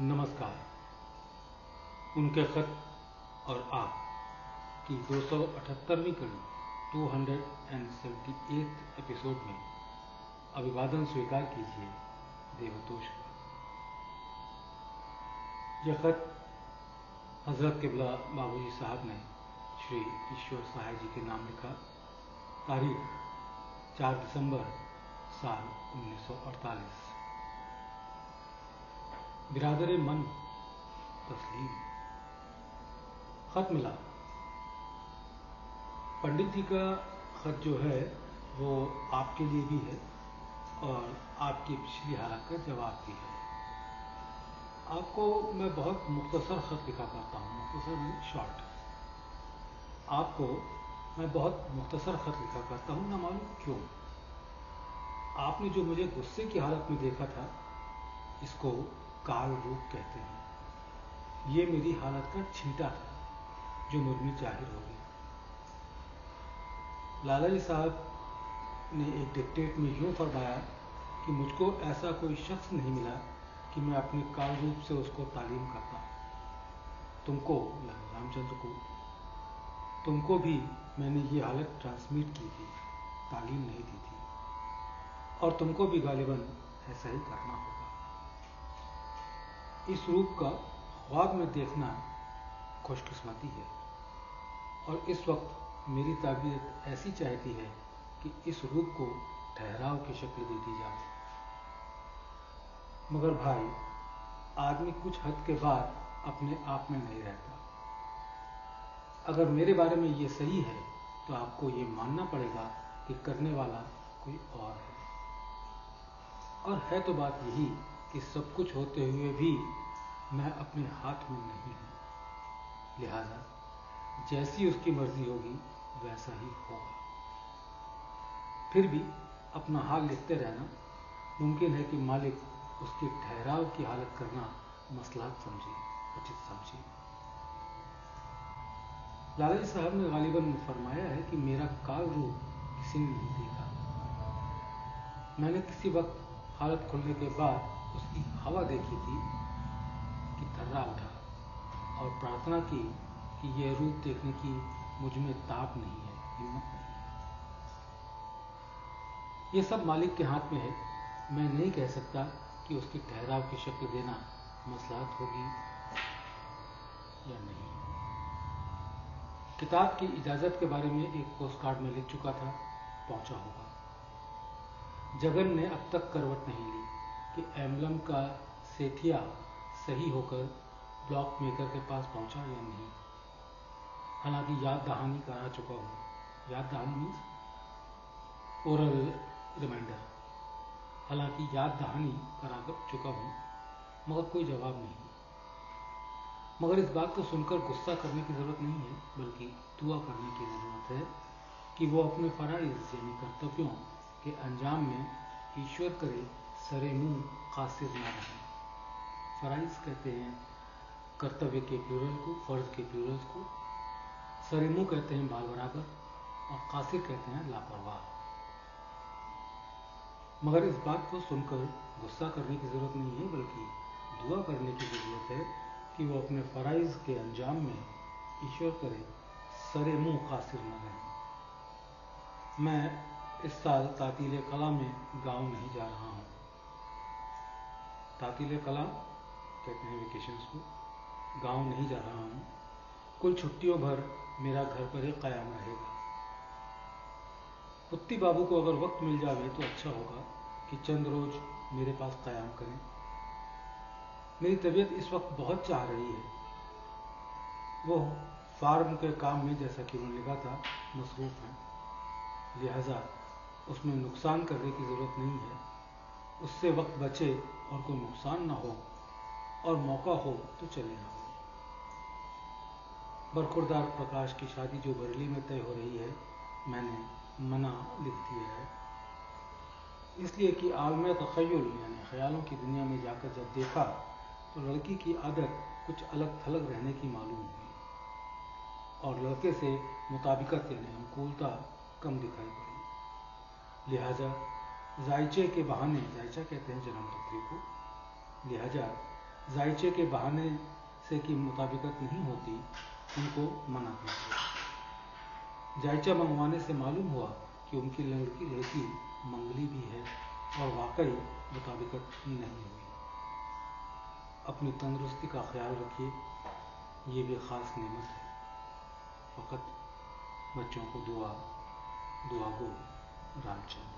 नमस्कार। उनके खत और आप की 278वीं कड़ी 278th एपिसोड में अभिवादन स्वीकार कीजिए देवतोष का। यह खत हजरत किबला बाबूजी साहब ने श्री ईश्वर सहाय जी के नाम लिखा। तारीख 4 दिसंबर साल 1948। बिरादर मन तस्लीम। खत मिला। पंडित जी का खत जो है वो आपके लिए भी है और आपकी पिछली हालत का जवाब भी है। आपको मैं बहुत मुख्तसर खत लिखा करता हूँ, मुख्तसर शॉर्ट। आपको मैं बहुत मुख्तसर खत लिखा करता हूँ, ना मालूम क्यों। आपने जो मुझे गुस्से की हालत में देखा था, इसको काल रूप कहते हैं। ये मेरी हालत का छींटा था जो मुझमें जाहिर हो गया। लाला जी साहब ने एक डिक्टेट में यूं फरमाया कि मुझको ऐसा कोई शख्स नहीं मिला कि मैं अपने काल रूप से उसको तालीम करता। तुमको रामचंद्र को, तुमको भी मैंने ये हालत ट्रांसमिट की थी, तालीम नहीं दी थी, और तुमको भी गालिबन ऐसा ही करना होगा। इस रूप का ख्वाब में देखना खुशकिस्मती है, और इस वक्त मेरी ताबीयत ऐसी चाहती है कि इस रूप को ठहराव की शक्ल दे दी जाए। मगर भाई, आदमी कुछ हद के बाद अपने आप में नहीं रहता। अगर मेरे बारे में ये सही है तो आपको ये मानना पड़ेगा कि करने वाला कोई और है। और है तो बात यही कि सब कुछ होते हुए भी मैं अपने हाथ में नहीं हूं। लिहाजा जैसी उसकी मर्जी होगी वैसा ही होगा। फिर भी अपना हाल लिखते रहना मुमकिन है कि मालिक उसके ठहराव की हालत करना मसलहत समझे, उचित समझे। लाला जी साहब ने गालिबन फरमाया है कि मेरा काल रूप किसी ने नहीं देखा। मैंने किसी वक्त हालत खुलने के बाद उसकी हवा देखी थी कि थर्रा उठा और प्रार्थना की कि यह रूप देखने की मुझ में ताप नहीं है, हिम्मत नहीं है। यह सब मालिक के हाथ में है। मैं नहीं कह सकता कि उसके ठहराव की शक्ल देना मसलहत होगी या नहीं। किताब की इजाजत के बारे में एक पोस्ट कार्ड में लिख चुका था, पहुंचा होगा। जगन ने अब तक करवट नहीं ली कि एम्बलम का सेठिया सही होकर ब्लॉक मेकर के पास पहुंचा या नहीं। हालांकि याद दहानी करा चुका हूं। याद दहानी मीन्स ओरल रिमाइंडर। हालांकि याद दहानी करा चुका हूं, मगर कोई जवाब नहीं। मगर इस बात को सुनकर गुस्सा करने की जरूरत नहीं है, बल्कि दुआ करने की जरूरत है कि वो अपने फराइज यानी कर्तव्यों के अंजाम में ईश्वर करे सरे मुंह कासिर ना रहे। फराइज कहते हैं कर्तव्य के प्लूरल को, फर्ज के प्लूरल्स को। सरे मुंह कहते हैं बाल बराबर, और कासिर कहते हैं लापरवाह। मगर इस बात को सुनकर गुस्सा करने की जरूरत नहीं है, बल्कि दुआ करने की जरूरत है कि वो अपने फराइज के अंजाम में ईश्वर करे सरे मुंह कासिर न रहे। मैं इस साल तातीले कला में गांव नहीं जा रहा हूं। तातीले कला कहते हैं वेकेशंस को। गांव नहीं जा रहा हूं। कुल छुट्टियों भर मेरा घर पर ही कायम रहेगा। पुत्ती बाबू को अगर वक्त मिल जावे तो अच्छा होगा कि चंद रोज मेरे पास कायम करें। मेरी तबीयत इस वक्त बहुत चाह रही है। वो फार्म के काम में, जैसा कि उन्होंने लिखा था, मसरूफ हैं। लिहाजा उसमें नुकसान करने की जरूरत नहीं है। उससे वक्त बचे और कोई नुकसान ना हो और मौका हो तो चले आए। बरखुरदार प्रकाश की शादी जो बरेली में तय हो रही है, मैंने मना लिख दिया है, इसलिए कि आलम तखय्युल यानी ख्यालों की दुनिया में जाकर जब देखा तो लड़की की आदत कुछ अलग थलग रहने की मालूम हुई और लड़के से मुताबिकत यानी अनुकूलता कम दिखाई पड़ी। लिहाजा जायचे के बहाने, जायचा कहते हैं जन्मपत्री को, लिहाजा जायचे के बहाने से की मुताबिकत नहीं होती, उनको मना कीजिए। जायचा मंगवाने से मालूम हुआ कि उनकी लड़की मंगली भी है और वाकई मुताबिकत नहीं हुई। अपनी तंदुरुस्ती का ख्याल रखिए, ये भी ख़ास नेमत है। फ़कत बच्चों को दुआ गो रामचंद्र।